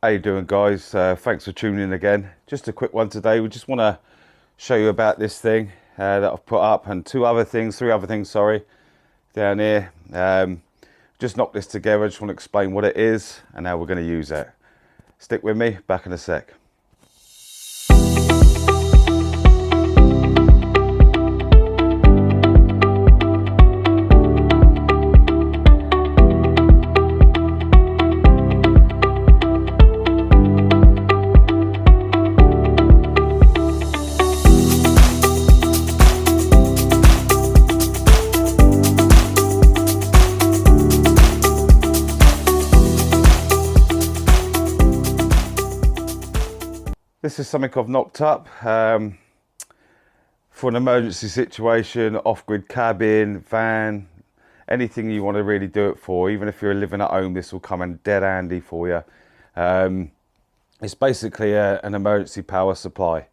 How you doing, guys? Thanks for tuning in again. Just a quick one today. We just want to show you about this thing that I've put up, and three other things, sorry, down here. Just knocked this together. I just want to explain what it is and how we're going to use it. Stick with me, back in a sec. This is something I've knocked up for an emergency situation, off-grid cabin, van, anything you want to really do it for. Even if you're living at home, this will come in dead handy for you. It's basically an emergency power supply,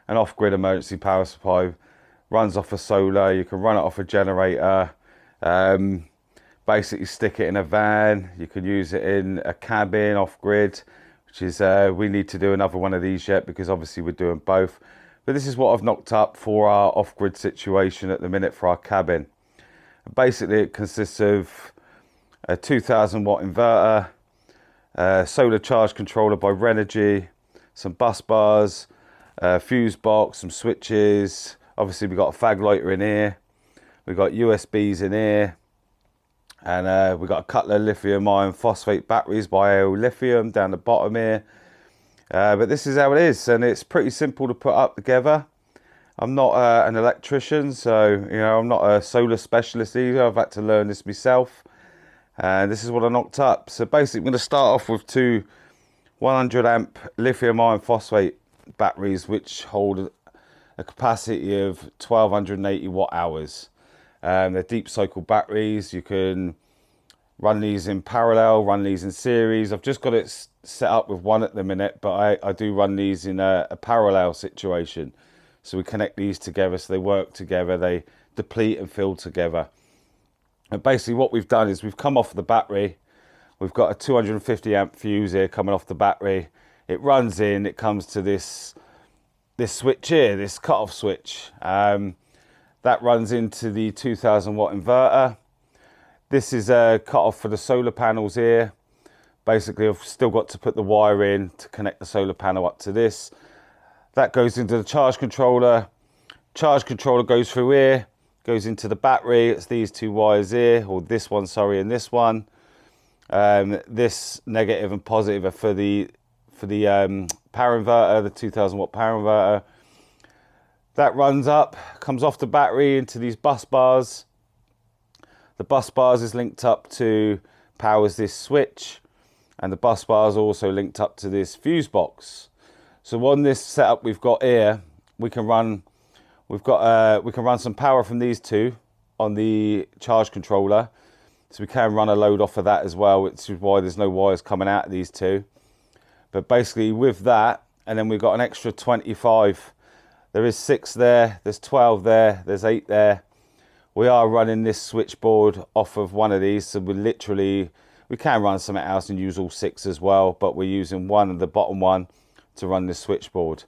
an off-grid emergency power supply. Runs off of solar. You can run it off a generator. Basically stick it in a van. You can use it in a cabin off-grid, which is we need to do another one of these yet, because obviously we're doing both. But this is what I've knocked up for our off-grid situation at the minute for our cabin. Basically it consists of a 2000 watt inverter, solar charge controller by Renogy, some bus bars, fuse box, some switches. Obviously we've got a fag lighter in here, we've got USBs in here, and we've got a couple of lithium iron phosphate batteries by AO Lithium down the bottom here. But this is how it is, and it's pretty simple to put up together. I'm not an electrician, so I'm not a solar specialist either. I've had to learn this myself, and this is what I knocked up. So basically I'm going to start off with two 100 amp lithium iron phosphate batteries, which hold a capacity of 1280 watt hours. They're deep cycle batteries. You can run these in parallel, run these in series. I've just got it set up with one at the minute, but I do run these in a parallel situation. So we connect these together so they work together, they deplete and fill together. And basically what we've done is we've come off the battery. We've got a 250 amp fuse here coming off the battery. It runs in, it comes to this switch here, this cut-off switch. That runs into the 2000 watt inverter. This is a cut-off for the solar panels here. Basically, I've still got to put the wire in to connect the solar panel up to this. That goes into the charge controller. Charge controller goes through here, goes into the battery. It's these two wires here, or this one, sorry, and this one. This negative and positive are for the power inverter, the 2000 watt power inverter. That runs up, comes off the battery into these bus bars. The bus bars is linked up to powers this switch, and the bus bars are also linked up to this fuse box. So on this setup we've got here, we can run some power from these two on the charge controller. So we can run a load off of that as well, which is why there's no wires coming out of these two. But basically with that, and then we've got an extra 25. There is 6 there, there's 12 there, there's 8 there. We are running this switchboard off of one of these, so we can run something else and use all 6 as well, but we're using one of the bottom one to run this switchboard.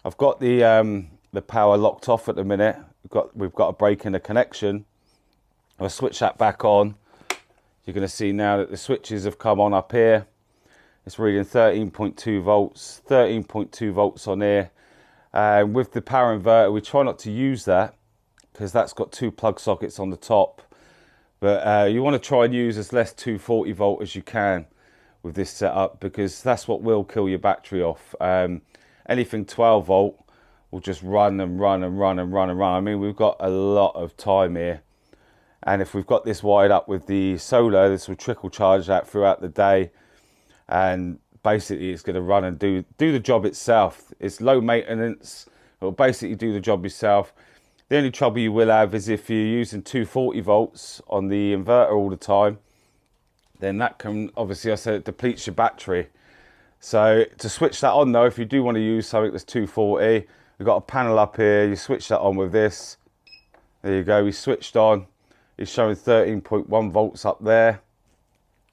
I've got the power locked off at the minute. We've got a break in the connection. I'll switch that back on. You're going to see now that the switches have come on up here. It's reading 13.2 volts, 13.2 volts on here. With the power inverter, we try not to use that because that's got 2 plug sockets on the top. But you want to try and use as less 240 volt as you can with this setup, because that's what will kill your battery off. Anything 12 volt will just run and run and run and run and run. I mean, we've got a lot of time here. And if we've got this wired up with the solar, this will trickle charge that throughout the day. And basically it's going to run and do the job itself. It's low maintenance. It will basically do the job itself. The only trouble you will have is if you're using 240 volts on the inverter all the time, then that can, obviously I said, it depletes your battery. So to switch that on though, if you do want to use something that's 240, we've got a panel up here. You switch that on with this. There you go, we switched on. It's showing 13.1 volts up there.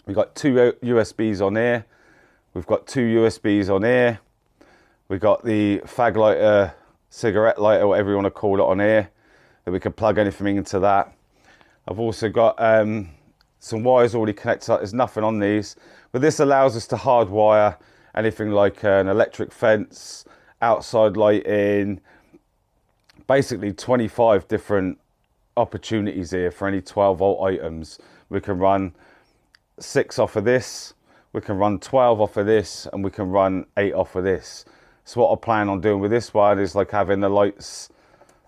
We've got 2 USBs on here. We've got 2 USBs on here. We've got the fag lighter, cigarette lighter, whatever you want to call it, on here, that we can plug anything into that. I've also got some wires already connected up. There's nothing on these, but this allows us to hardwire anything like an electric fence, outside lighting, basically 25 different opportunities here for any 12-volt items. We can run 6 off of this, we can run 12 off of this, and we can run 8 off of this. So what I plan on doing with this one is like having the lights,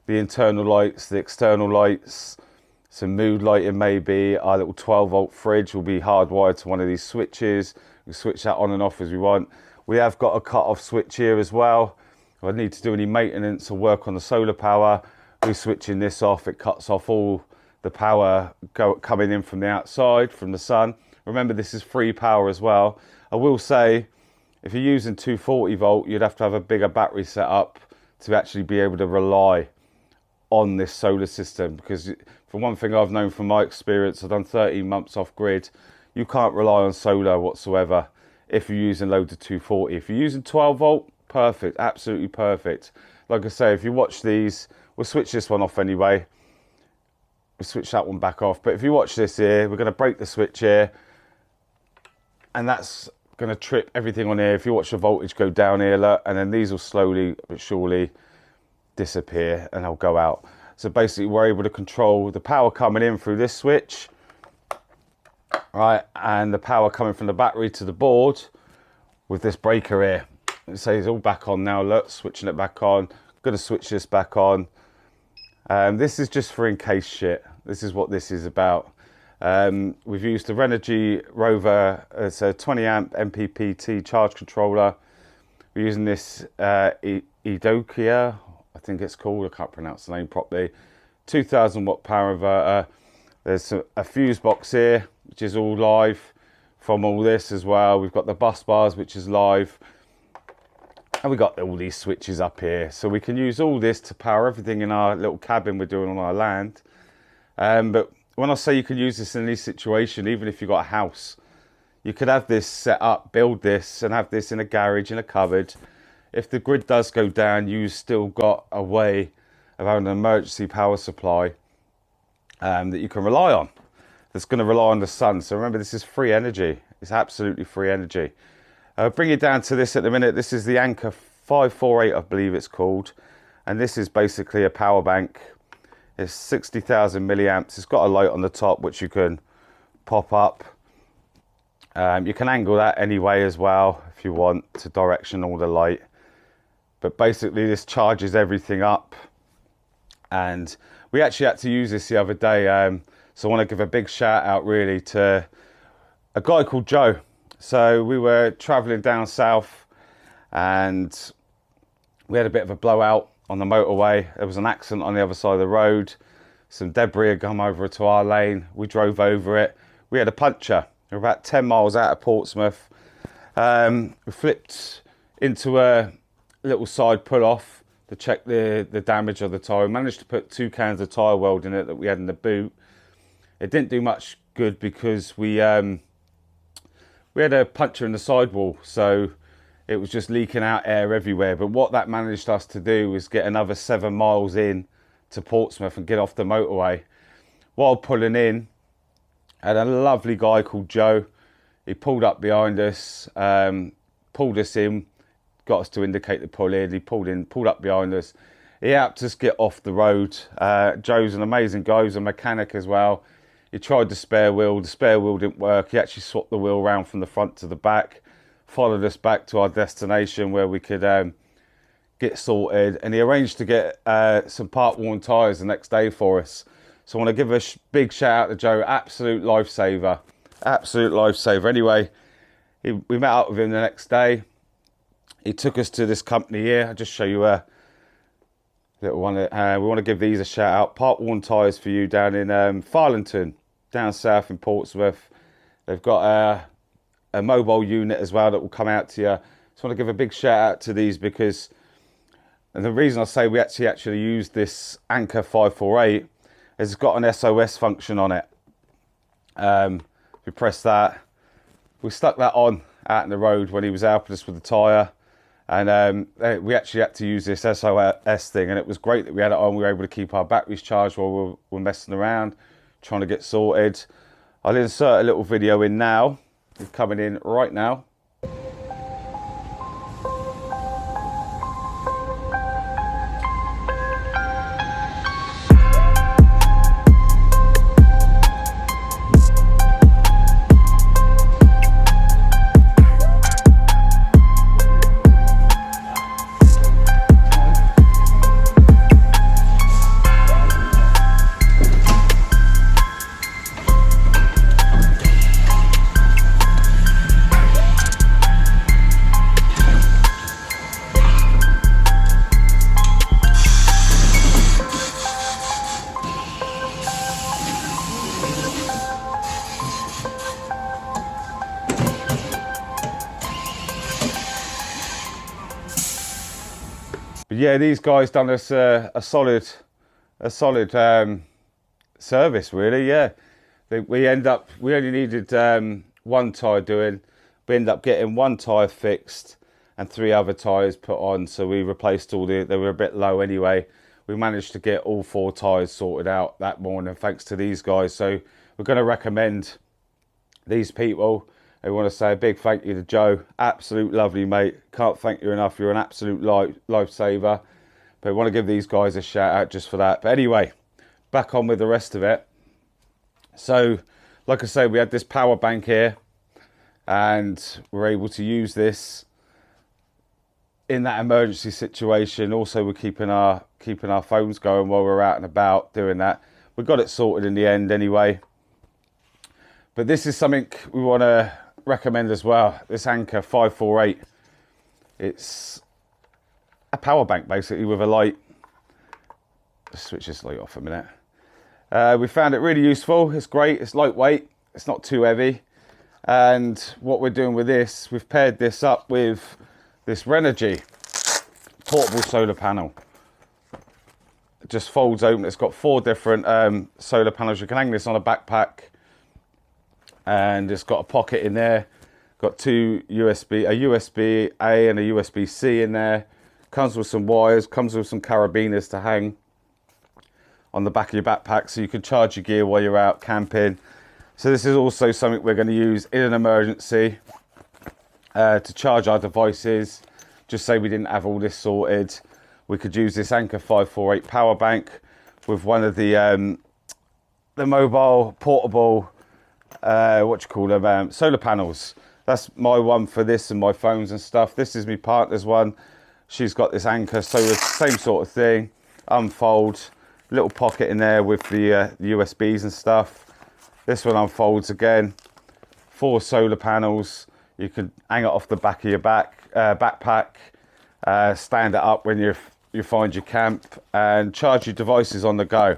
the internal lights, the external lights, some mood lighting maybe. Our little 12-volt fridge will be hardwired to one of these switches. We switch that on and off as we want. We have got a cut-off switch here as well. If I need to do any maintenance or work on the solar power, we're switching this off. It cuts off all the power coming in from the outside, from the sun. Remember, this is free power as well. I will say, if you're using 240 volt, you'd have to have a bigger battery set up to actually be able to rely on this solar system, because for one thing I've known from my experience, I've done 13 months off grid, you can't rely on solar whatsoever if you're using loads of 240. If you're using 12 volt, perfect, absolutely perfect. Like I say, if you watch these, we'll switch this one off anyway. We'll switch that one back off. But if you watch this here, we're going to break the switch here, and that's going to trip everything on here. If you watch the voltage go down here, look, and then these will slowly but surely disappear and they'll go out. So basically we're able to control the power coming in through this switch, right, and the power coming from the battery to the board with this breaker here. So it's all back on now, look, switching it back on. Going to switch this back on. This is just for in case shit. This is what this is about. We've used the Renogy Rover. It's a 20 amp MPPT charge controller. We're using this Edokia, I think it's called, I can't pronounce the name properly. 2000 watt power inverter. There's a fuse box here, which is all live from all this as well. We've got the bus bars, which is live. And we got all these switches up here. So we can use all this to power everything in our little cabin we're doing on our land. But when I say you can use this in any situation, even if you've got a house, you could have this set up, build this, and have this in a garage, in a cupboard. If the grid does go down, you've still got a way of having an emergency power supply that you can rely on. That's going to rely on the sun. So remember, this is free energy. It's absolutely free energy. Bring it down to this at the minute. This is the Anker 548, I believe it's called. And this is basically a power bank. It's 60,000 milliamps. It's got a light on the top, which you can pop up. You can angle that anyway as well, if you want, to direction all the light. But basically this charges everything up. And we actually had to use this the other day. So I want to give a big shout out really to a guy called Joe. So we were traveling down south and we had a bit of a blowout on the motorway. There was an accident on the other side of the road. Some debris had come over to our lane. We drove over it. We had a puncture. We were about 10 miles out of Portsmouth. We flipped into a little side pull-off to check the damage of the tyre. We managed to put 2 cans of tyre weld in it that we had in the boot. It didn't do much good because we had a puncture in the sidewall, so it was just leaking out air everywhere. But what that managed us to do was get another 7 miles in to Portsmouth and get off the motorway. While pulling in, I had a lovely guy called Joe. He pulled up behind us, pulled us in, got us to indicate the pull in. He pulled in, pulled up behind us. He helped us get off the road. Joe's an amazing guy. He's a mechanic as well. He tried the spare wheel didn't work. He actually swapped the wheel around from the front to the back, followed us back to our destination where we could get sorted, and he arranged to get some part-worn tyres the next day for us. So I want to give a big shout out to Joe. Absolute lifesaver. Absolute lifesaver. Anyway, we met up with him the next day. He took us to this company here. I'll just show you a little one. We want to give these a shout out. Part-worn tyres for you down in Farlington, down south in Portsmouth. They've got a mobile unit as well that will come out to you. Just want to give a big shout out to these because, and the reason I say we actually use this Anker 548 is it's got an SOS function on it. If we press that, we stuck that on, out in the road when he was helping us with the tyre. And we actually had to use this SOS thing, and it was great that we had it on. We were able to keep our batteries charged while we were messing around, trying to get sorted. I'll insert a little video in now. It's coming in right now. But yeah, these guys done us a solid service, really. Yeah, we only needed one tyre doing. We ended up getting one tyre fixed and 3 other tyres put on. So we replaced they were a bit low anyway. We managed to get all 4 tyres sorted out that morning thanks to these guys. So we're going to recommend these people. I want to say a big thank you to Joe. Absolute lovely, mate. Can't thank you enough. You're an absolute lifesaver. But I want to give these guys a shout out just for that. But anyway, back on with the rest of it. So, like I say, we had this power bank here, and we're able to use this in that emergency situation. Also, we're keeping our phones going while we're out and about doing that. We got it sorted in the end anyway. But this is something we want to recommend as well. This Anker 548. It's a power bank basically with a light. Let's switch this light off a minute. We found it really useful. It's great. It's lightweight. It's not too heavy. And what we're doing with this, we've paired this up with this Renogy portable solar panel. It just folds open. It's got 4 different solar panels. You can hang this on a backpack. And it's got a pocket in there, got 2 a USB-A and a USB-C in there. Comes with some wires, comes with some carabiners to hang on the back of your backpack so you can charge your gear while you're out camping. So this is also something we're going to use in an emergency to charge our devices. Just say we didn't have all this sorted, we could use this Anker 548 power bank with one of the mobile portable solar panels. That's my one for this and my phones and stuff. This is my partner's one. She's got this Anker, so it's the same sort of thing. Unfold, little pocket in there with the USBs and stuff. This one unfolds again. 4 solar panels. You can hang it off the back of your backpack, stand it up when you find your camp, and charge your devices on the go.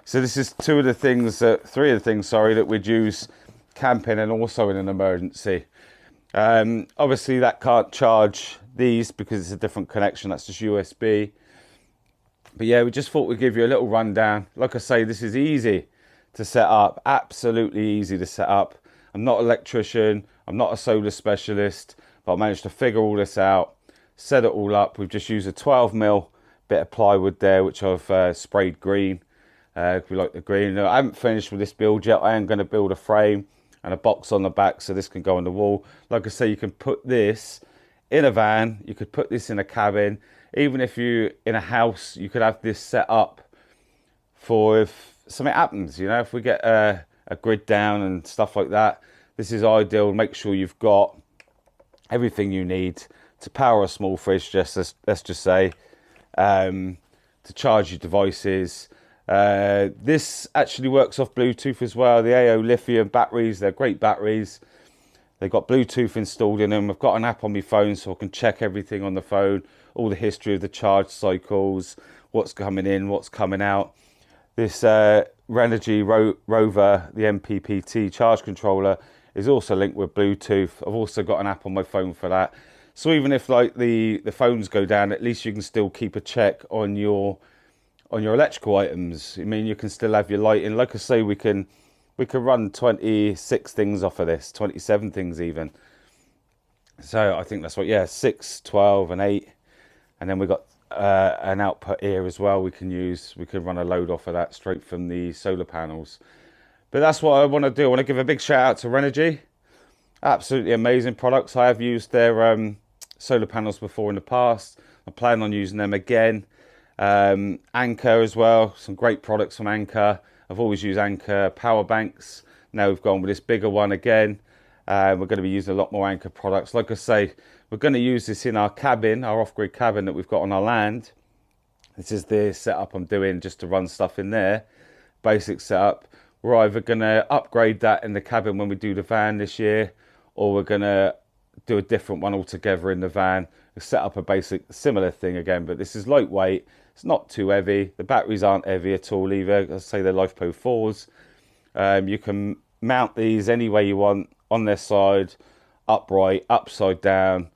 So this is 3 of the things, that we'd use camping and also in an emergency. Obviously that can't charge these because it's a different connection. That's just USB. But yeah, we just thought we'd give you a little rundown. Like I say, this is easy to set up, absolutely easy to set up. I'm not an electrician, I'm not a solar specialist, but I managed to figure all this out, set it all up. We've just used a 12mm bit of plywood there, which I've sprayed green. We like the green. I haven't finished with this build yet. I am going to build a frame and a box on the back so this can go on the wall. Like I say, you can put this in a van, you could put this in a cabin. Even if you're in a house, you could have this set up for if something happens, you know, if we get a grid down and stuff like that. This is ideal. Make sure you've got everything you need to power a small fridge, let's just say, to charge your devices. This actually works off Bluetooth as well. The AO lithium batteries, they're great batteries. They've got Bluetooth installed in them. I've got an app on my phone so I can check everything on the phone, all the history of the charge cycles, what's coming in, what's coming out. This Renogy Rover, the MPPT charge controller, is also linked with Bluetooth. I've also got an app on my phone for that. So even if like the phones go down, at least you can still keep a check on your electrical items. I mean, you can still have your lighting. Like I say, we can run 26 things off of this, 27 things even. So I think that's what, yeah, 6, 12 and 8. And then we've got an output here as well we can use. We can run a load off of that straight from the solar panels. But that's what I want to do. I want to give a big shout out to Renogy. Absolutely amazing products. I have used their solar panels before in the past. I plan on using them again. Anchor as well. Some great products from Anchor. I've always used Anchor power banks. Now we've gone with this bigger one again. We're going to be using a lot more Anchor products. Like I say, we're going to use this in our cabin, our off-grid cabin that we've got on our land. This is the setup I'm doing just to run stuff in there. Basic setup. We're either going to upgrade that in the cabin when we do the van this year, or we're going to do a different one altogether in the van. We'll set up a basic similar thing again, but this is lightweight. It's not too heavy. The batteries aren't heavy at all either. Let's say they're LifePo 4s. You can mount these any way you want, on their side, upright, upside down,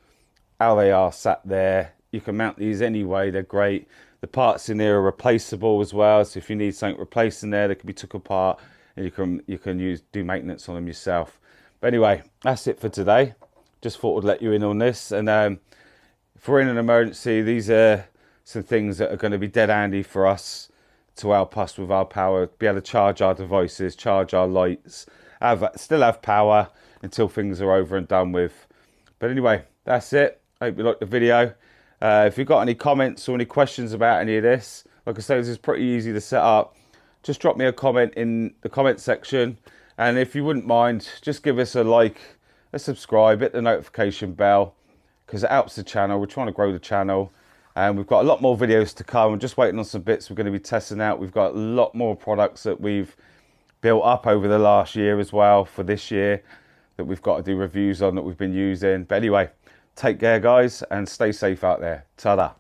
how they are sat there. You can mount these any way. They're great. The parts in there are replaceable as well. So if you need something replaced in there, they can be took apart and you can do maintenance on them yourself. But anyway, that's it for today. Just thought I'd let you in on this. And if we're in an emergency, these are some things that are going to be dead handy for us to help us with our power, be able to charge our devices, charge our lights, still have power until things are over and done with. But anyway, that's it. I hope you liked the video. If you've got any comments or any questions about any of this, like I say, this is pretty easy to set up. Just drop me a comment in the comment section. And if you wouldn't mind, just give us a like, a subscribe, hit the notification bell, because it helps the channel. We're trying to grow the channel. And we've got a lot more videos to come. We're just waiting on some bits we're going to be testing out. We've got a lot more products that we've built up over the last year as well for this year that we've got to do reviews on that we've been using. But anyway, take care, guys, and stay safe out there. Ta-da.